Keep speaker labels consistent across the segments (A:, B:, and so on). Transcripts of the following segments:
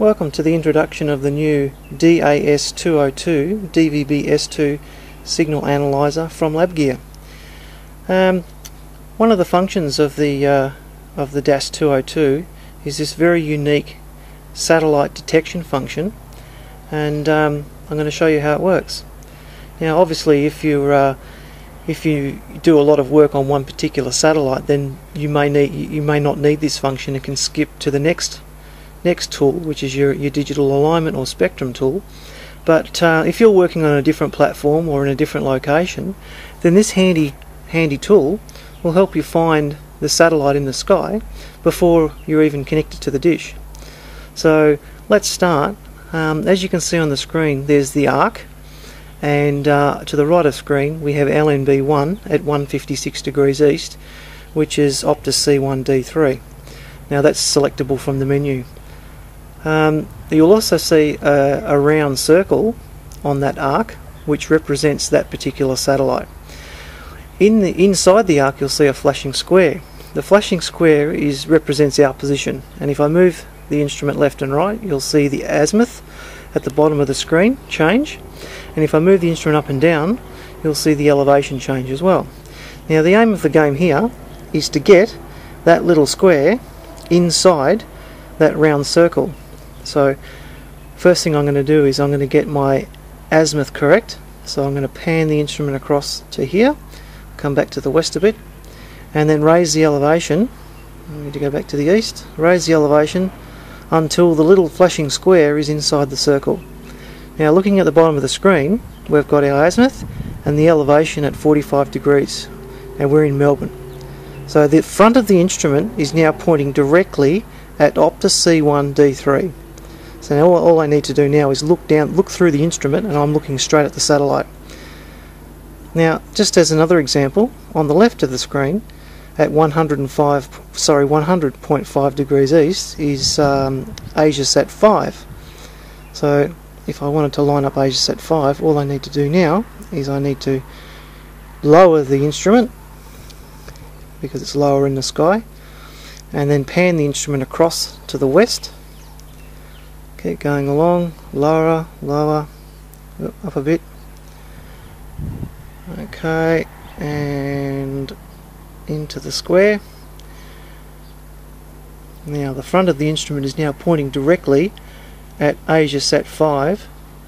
A: Welcome to the introduction of the new DAS202 DVB-S signal analyzer from Labgear. One of the functions of the DAS202 is this very unique satellite detection function, and I'm going to show you how it works. Now, obviously, if you do a lot of work on one particular satellite, then you may not need this function and can skip to the next tool, which is your digital alignment or spectrum tool. But if you're working on a different platform or in a different location, then this handy tool will help you find the satellite in the sky before you're even connected to the dish. So let's start. As you can see on the screen, there's the arc, and to the right of screen we have LNB1 at 156 degrees east, which is Optus C1D3. Now that's selectable from the menu. You'll also see a round circle on that arc, which represents that particular satellite. Inside the arc you'll see a flashing square. The flashing square represents our position, and if I move the instrument left and right, you'll see the azimuth at the bottom of the screen change, and if I move the instrument up and down, you'll see the elevation change as well. Now the aim of the game here is to get that little square inside that round circle. So first thing I'm going to do is I'm going to get my azimuth correct. So I'm going to pan the instrument across to here, come back to the west a bit, and then raise the elevation. I need to go back to the east, raise the elevation until the little flashing square is inside the circle. Now looking at the bottom of the screen, we've got our azimuth and the elevation at 45 degrees, and we're in Melbourne. So the front of the instrument is now pointing directly at Optus C1D3. So now all I need to do now is look through the instrument, and I'm looking straight at the satellite. Now, just as another example, on the left of the screen, at 100.5 degrees east is AsiaSat 5. So if I wanted to line up AsiaSat 5, all I need to do now is I need to lower the instrument, because it's lower in the sky, and then pan the instrument across to the west. Keep going along, lower, up a bit. Okay, and into the square. Now the front of the instrument is now pointing directly at AsiaSat 5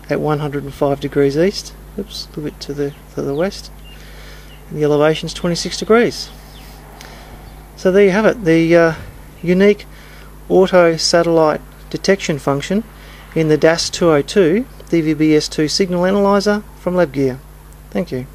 A: at 105 degrees east. Oops, a little bit to the west. And the elevation is 26 degrees. So there you have it, the unique auto satellite detection function in the DAS202 DVB-S signal analyzer from Labgear. Thank you.